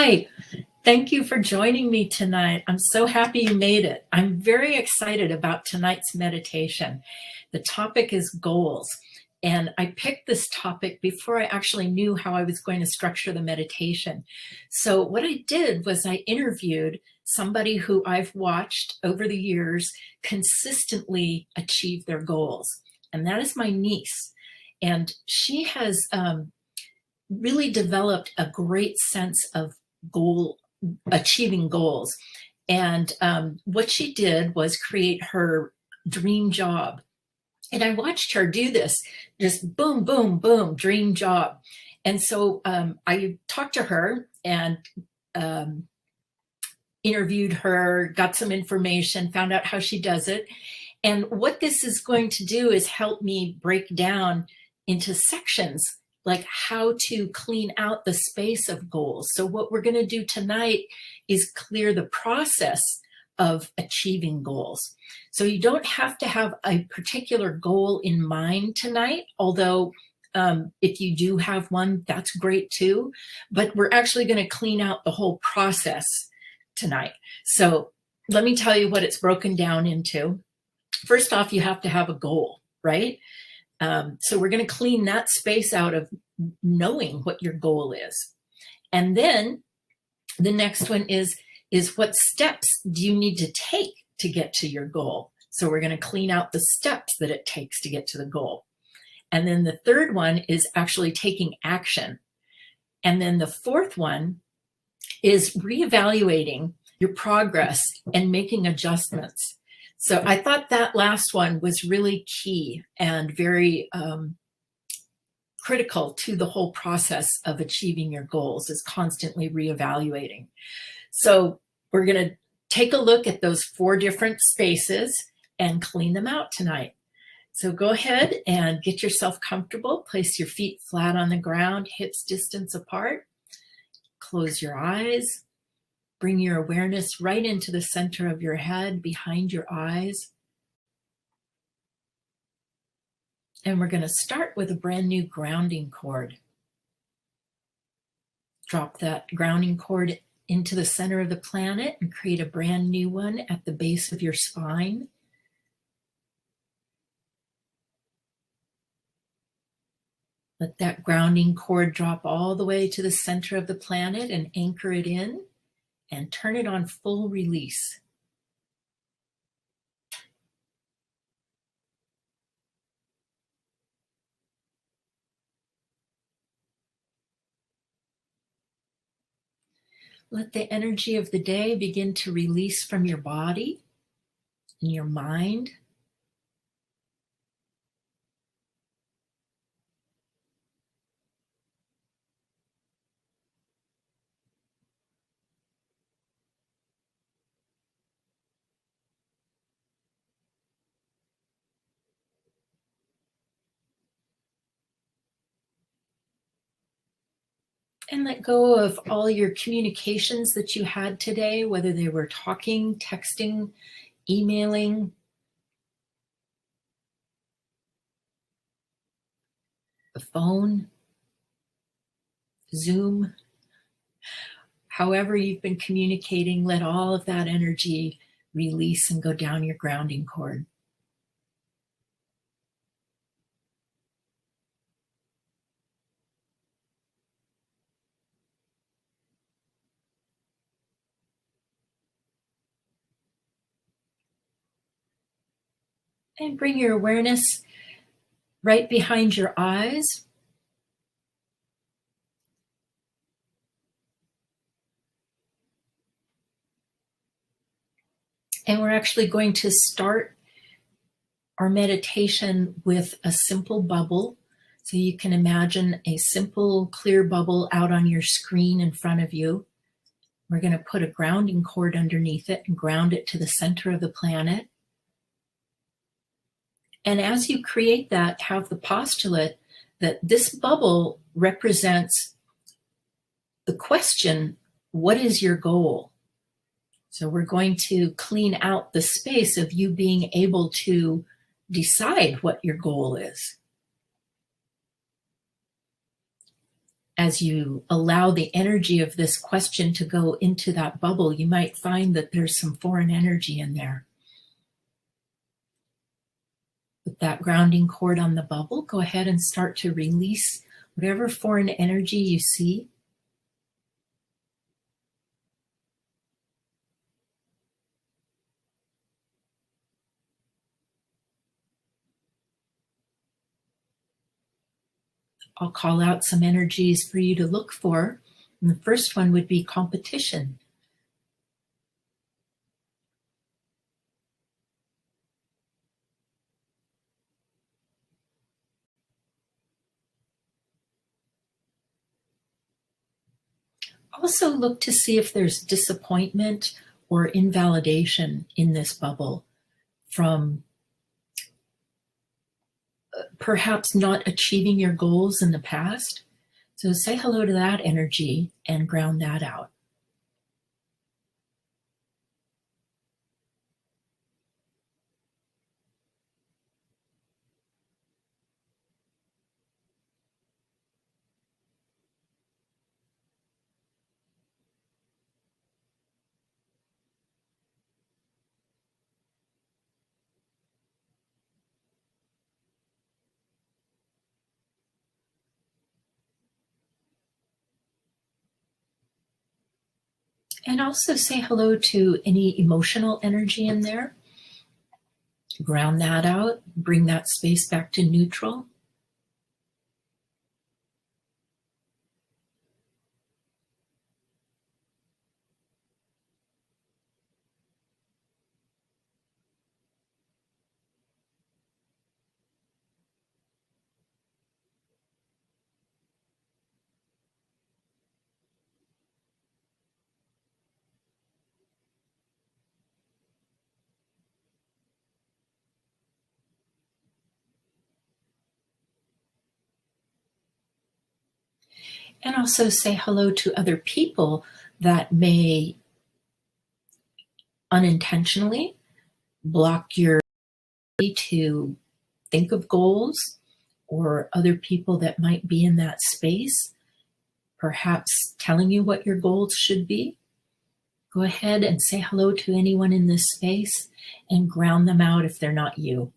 Hi, thank you for joining me tonight. I'm so happy you made it. I'm very excited about tonight's meditation. The topic is goals. And I picked this topic before I actually knew how I was going to structure the meditation. So what I did was I interviewed somebody who I've watched over the years consistently achieve their goals. And that is my niece. And she has really developed a great sense of achieving goals. And what she did was create her dream job. And I watched her do this, just boom, boom, boom, dream job. And so I talked to her and interviewed her, got some information, found out how she does it. And what this is going to do is help me break down into sections, like how to clean out the space of goals. So what we're going to do tonight is clear the process of achieving goals. So you don't have to have a particular goal in mind tonight, although if you do have one, that's great too. But we're actually going to clean out the whole process tonight. So let me tell you what it's broken down into. First off, you have to have a goal, right? So we're going to clean that space out of knowing what your goal is. And then the next one is what steps do you need to take to get to your goal? So we're going to clean out the steps that it takes to get to the goal. And then the third one is actually taking action. And then the fourth one is reevaluating your progress and making adjustments. So I thought that last one was really key and very critical to the whole process of achieving your goals, is constantly reevaluating. So we're going to take a look at those 4 different spaces and clean them out tonight. So go ahead and get yourself comfortable. Place your feet flat on the ground, hips distance apart. Close your eyes. Bring your awareness right into the center of your head, behind your eyes. And we're going to start with a brand new grounding cord. Drop that grounding cord into the center of the planet and create a brand new one at the base of your spine. Let that grounding cord drop all the way to the center of the planet and anchor it in. And turn it on full release. Let the energy of the day begin to release from your body and your mind. And let go of all your communications that you had today, whether they were talking, texting, emailing, the phone, Zoom. However you've been communicating, let all of that energy release and go down your grounding cord. And bring your awareness right behind your eyes. And we're actually going to start our meditation with a simple bubble. So you can imagine a simple, clear bubble out on your screen in front of you. We're going to put a grounding cord underneath it and ground it to the center of the planet. And as you create that, have the postulate that this bubble represents the question, what is your goal? So we're going to clean out the space of you being able to decide what your goal is. as you allow the energy of this question to go into that bubble, you might find that there's some foreign energy in there. With that grounding cord on the bubble, go ahead and start to release whatever foreign energy you see. I'll call out some energies for you to look for. And the first one would be competition. Also look to see if there's disappointment or invalidation in this bubble from perhaps not achieving your goals in the past. So say hello to that energy and ground that out. And also say hello to any emotional energy in there. Ground that out, bring that space back to neutral. And also say hello to other people that may unintentionally block your ability to think of goals, or other people that might be in that space, perhaps telling you what your goals should be. Go ahead and say hello to anyone in this space and ground them out if they're not you.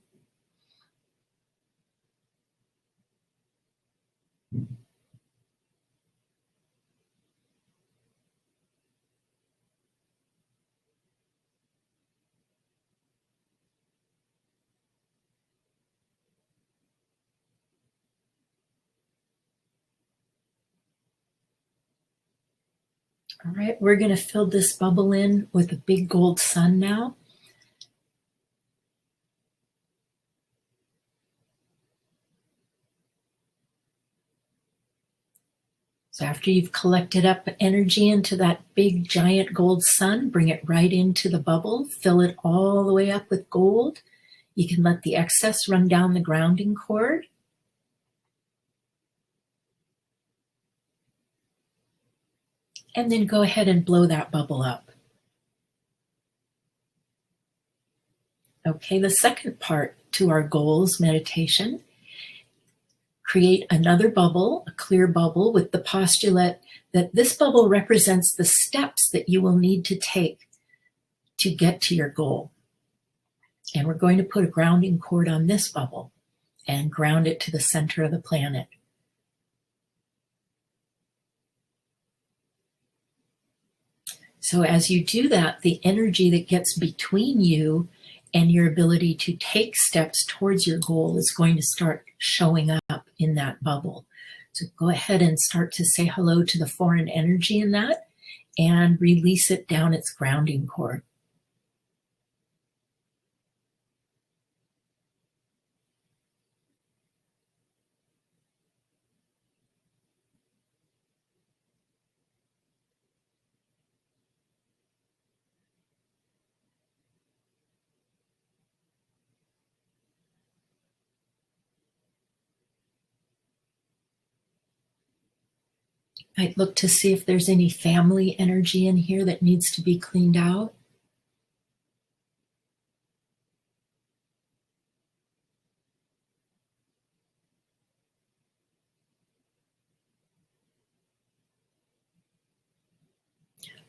All right, we're going to fill this bubble in with a big gold sun now. So after you've collected up energy into that big giant gold sun, bring it right into the bubble, fill it all the way up with gold. You can let the excess run down the grounding cord. And then go ahead and blow that bubble up. Okay, the second part to our goals meditation, create another bubble, a clear bubble, with the postulate that this bubble represents the steps that you will need to take to get to your goal. And we're going to put a grounding cord on this bubble and ground it to the center of the planet. So as you do that, the energy that gets between you and your ability to take steps towards your goal is going to start showing up in that bubble. So go ahead and start to say hello to the foreign energy in that and release it down its grounding cord. Might look to see if there's any family energy in here that needs to be cleaned out.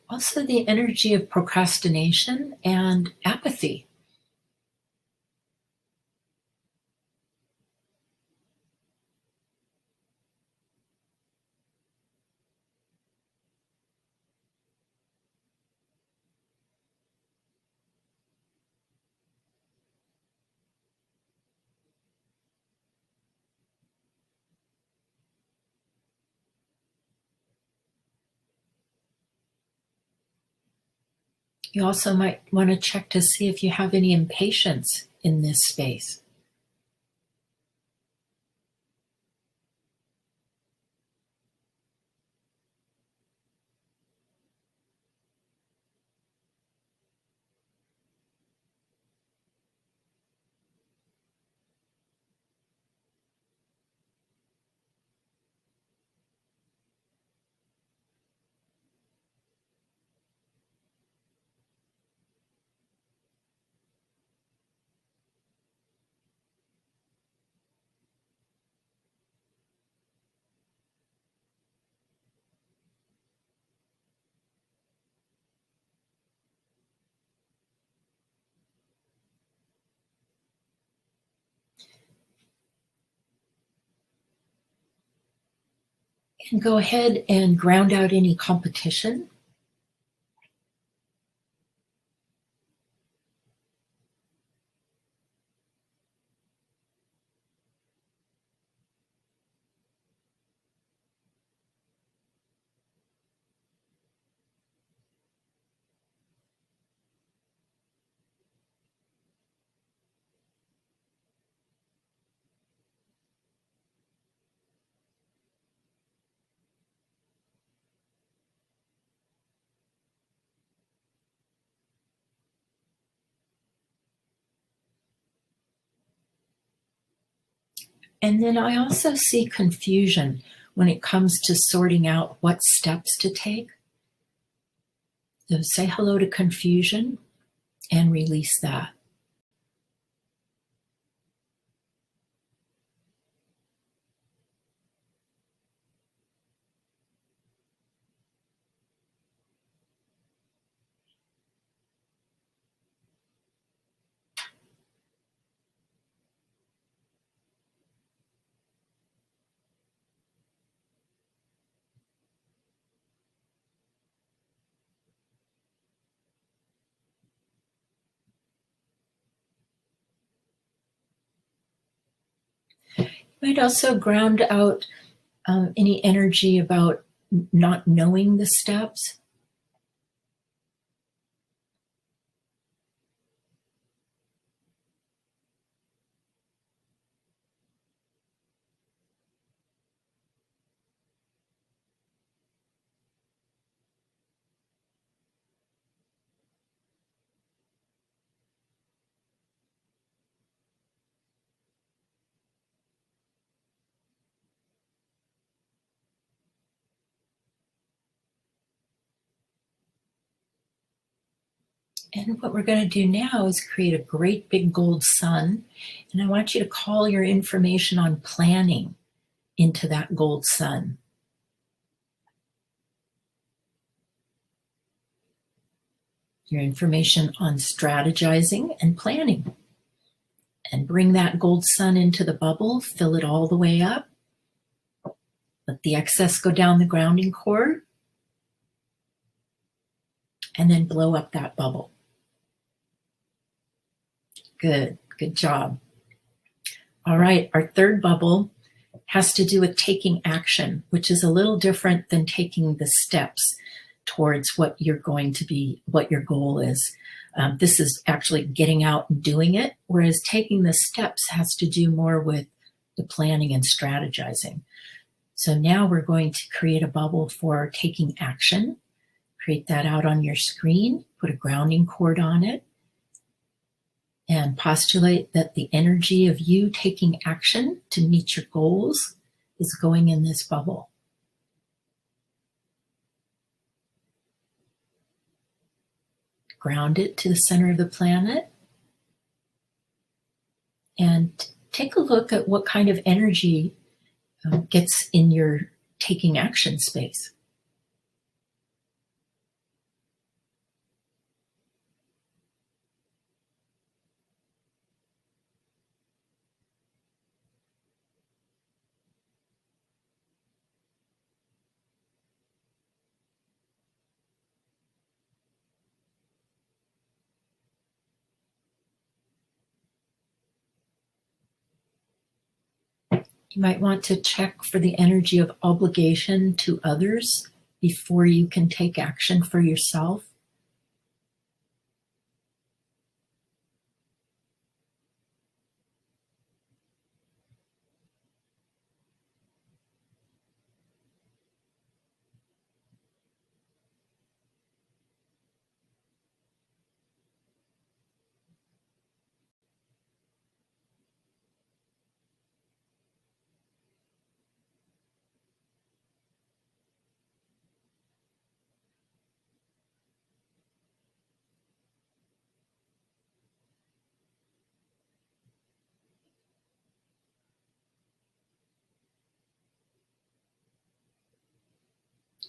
Also, the energy of procrastination and apathy. You also might want to check to see if you have any impatience in this space. And go ahead and ground out any competition. And then I also see confusion when it comes to sorting out what steps to take. So say hello to confusion and release that. You might also ground out any energy about not knowing the steps. And what we're going to do now is create a great big gold sun. And I want you to call your information on planning into that gold sun. Your information on strategizing and planning. And bring that gold sun into the bubble, fill it all the way up. Let the excess go down the grounding cord. And then blow up that bubble. Good, good job. All right, our third bubble has to do with taking action, which is a little different than taking the steps towards what you're going to be, what your goal is. This is actually getting out and doing it, whereas taking the steps has to do more with the planning and strategizing. So now we're going to create a bubble for taking action. Create that out on your screen, put a grounding cord on it, and postulate that the energy of you taking action to meet your goals is going in this bubble. Ground it to the center of the planet and take a look at what kind of energy gets in your taking action space. You might want to check for the energy of obligation to others before you can take action for yourself.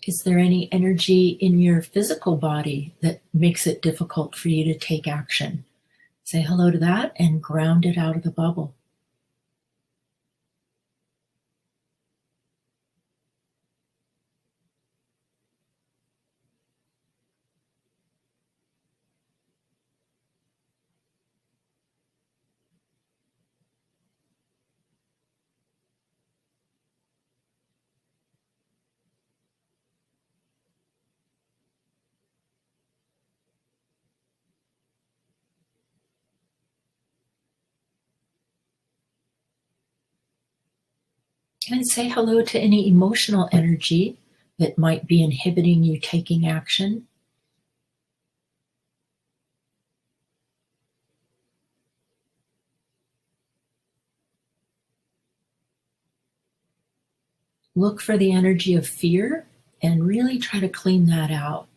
Is there any energy in your physical body that makes it difficult for you to take action? Say hello to that and ground it out of the bubble. And say hello to any emotional energy that might be inhibiting you taking action. Look for the energy of fear and really try to clean that out.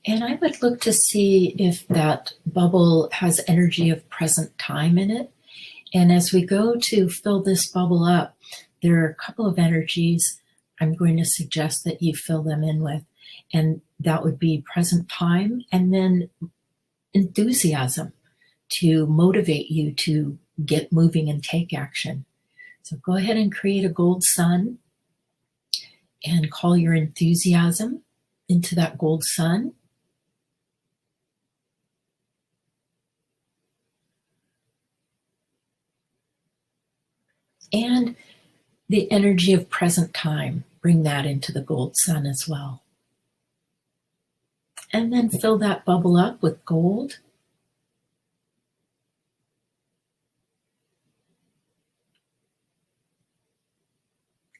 And I would look to see if that bubble has energy of present time in it. And as we go to fill this bubble up, there are a couple of energies I'm going to suggest that you fill them in with. And that would be present time and then enthusiasm to motivate you to get moving and take action. So go ahead and create a gold sun and call your enthusiasm into that gold sun. And the energy of present time, bring that into the gold sun as well. And then fill that bubble up with gold.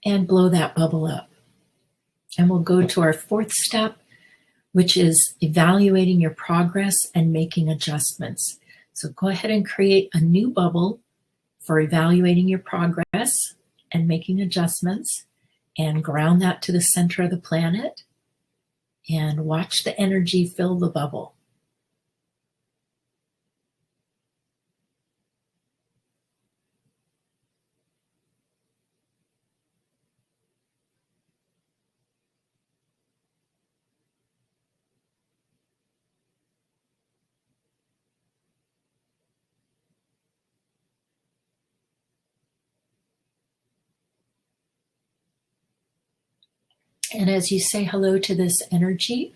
And blow that bubble up. And we'll go to our fourth step, which is evaluating your progress and making adjustments. So go ahead and create a new bubble for evaluating your progress and making adjustments, and ground that to the center of the planet and watch the energy fill the bubble. And as you say hello to this energy,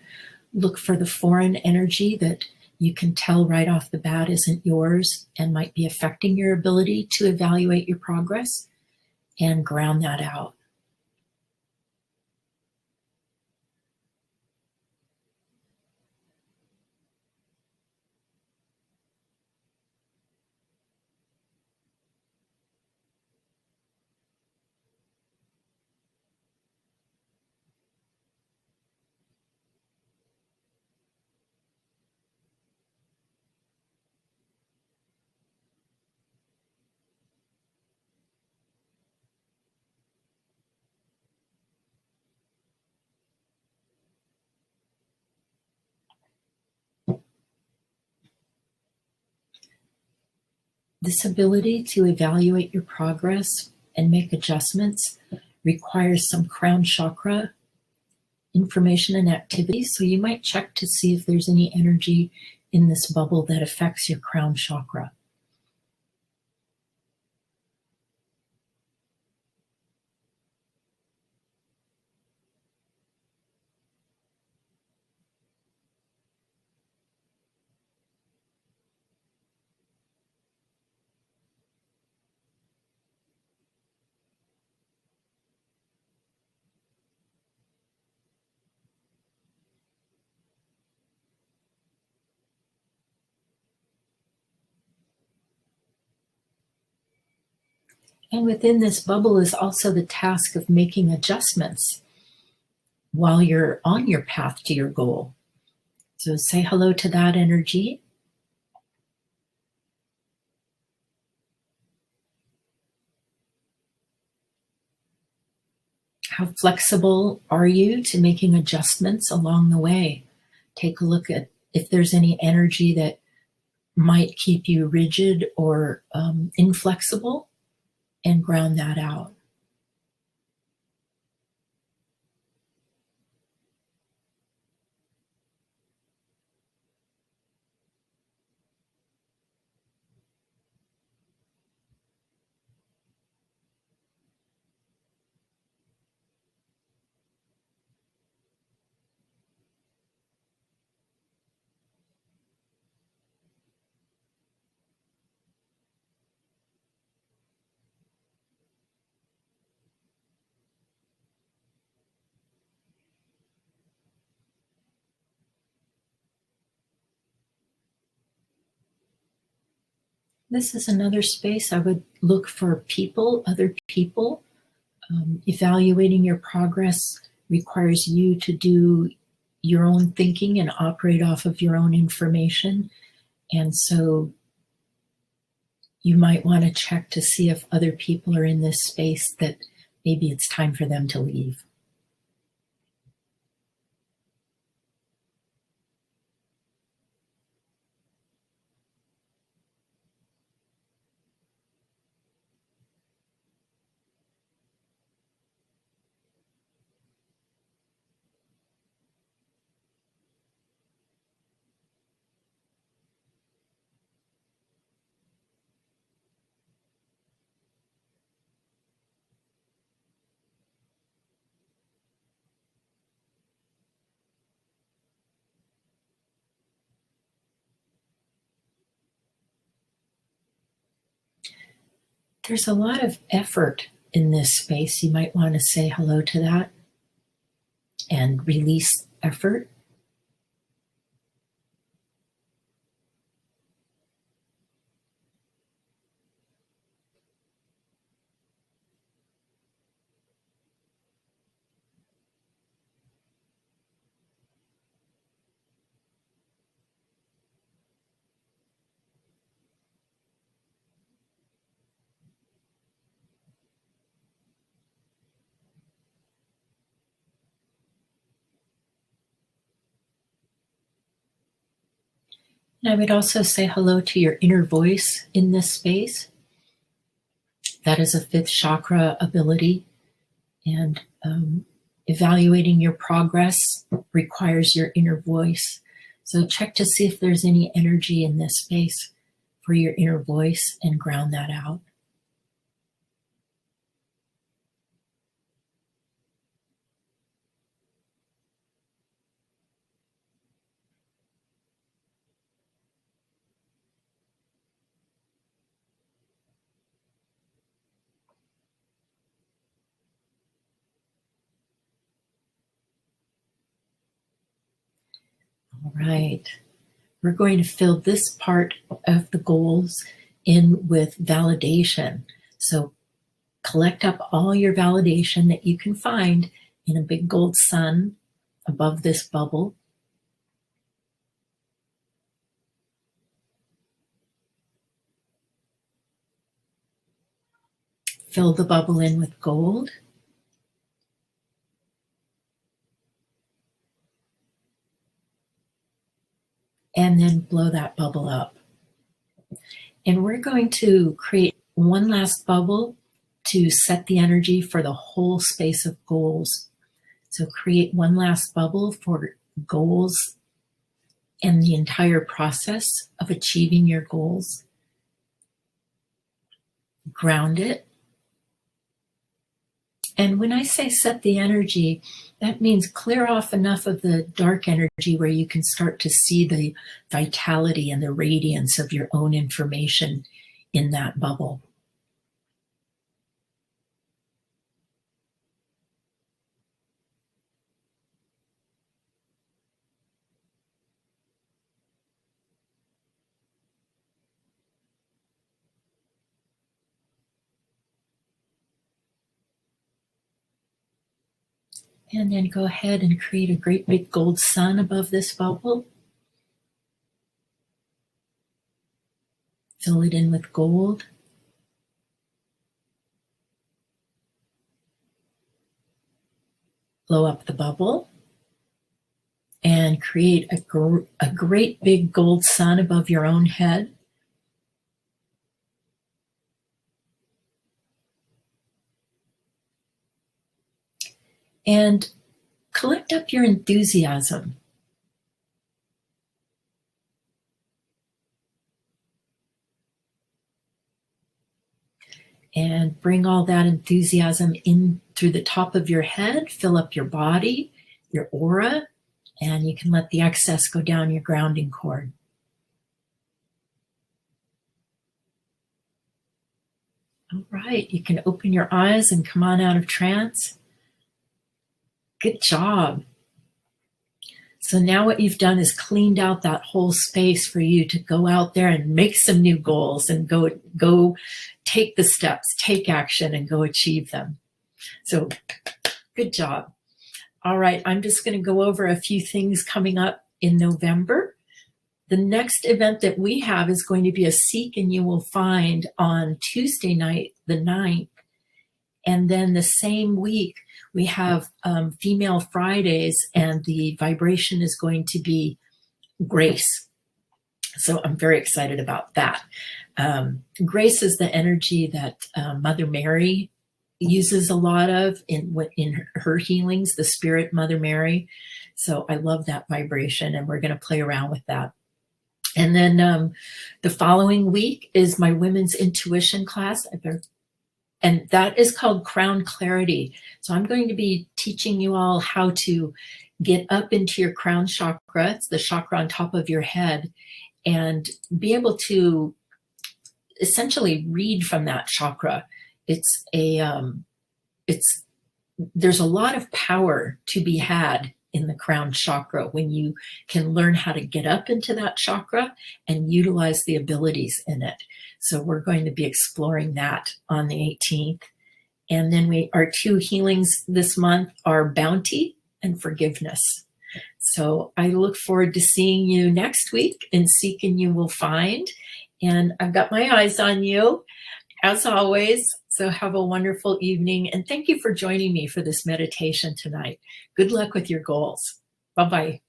look for the foreign energy that you can tell right off the bat isn't yours and might be affecting your ability to evaluate your progress, and ground that out. This ability to evaluate your progress and make adjustments requires some crown chakra information and activity. So you might check to see if there's any energy in this bubble that affects your crown chakra. And within this bubble is also the task of making adjustments while you're on your path to your goal. So say hello to that energy. How flexible are you to making adjustments along the way? Take a look at if there's any energy that might keep you rigid or inflexible, and ground that out. This is another space I would look for people, other people. Evaluating your progress requires you to do your own thinking and operate off of your own information. And so you might want to check to see if other people are in this space that maybe it's time for them to leave. There's a lot of effort in this space. You might want to say hello to that and release effort. And I would also say hello to your inner voice in this space. That is a fifth chakra ability. And evaluating your progress requires your inner voice. So check to see if there's any energy in this space for your inner voice and ground that out. All right. We're going to fill this part of the goals in with validation. So collect up all your validation that you can find in a big gold sun above this bubble. Fill the bubble in with gold. And then blow that bubble up. And we're going to create one last bubble to set the energy for the whole space of goals. So create one last bubble for goals and the entire process of achieving your goals. Ground it. And when I say set the energy, that means clear off enough of the dark energy where you can start to see the vitality and the radiance of your own information in that bubble. And then go ahead and create a great big gold sun above this bubble. Fill it in with gold. Blow up the bubble and create a great big gold sun above your own head. And collect up your enthusiasm. And bring all that enthusiasm in through the top of your head, fill up your body, your aura, and you can let the excess go down your grounding cord. All right, you can open your eyes and come on out of trance. Good job. So now what you've done is cleaned out that whole space for you to go out there and make some new goals and go take the steps, take action, and go achieve them. So good job. All right, I'm just going to go over a few things coming up in November. The next event that we have is going to be a Seek and You Will Find on Tuesday night, the 9th. And then the same week, we have Female Fridays, and the vibration is going to be grace. So I'm very excited about that. Grace is the energy that Mother Mary uses a lot of in her healings, the Spirit Mother Mary. So I love that vibration, and we're going to play around with that. And then the following week is my women's intuition class. And that is called Crown Clarity. So I'm going to be teaching you all how to get up into your crown chakra. It's the chakra on top of your head, and be able to essentially read from that chakra. There's a lot of power to be had in the crown chakra when you can learn how to get up into that chakra and utilize the abilities in it. So we're going to be exploring that on the 18th. And then our two healings this month are bounty and forgiveness. So I look forward to seeing you next week in Seek and You Will Find. And I've got my eyes on you, as always. So have a wonderful evening. And thank you for joining me for this meditation tonight. Good luck with your goals. Bye-bye.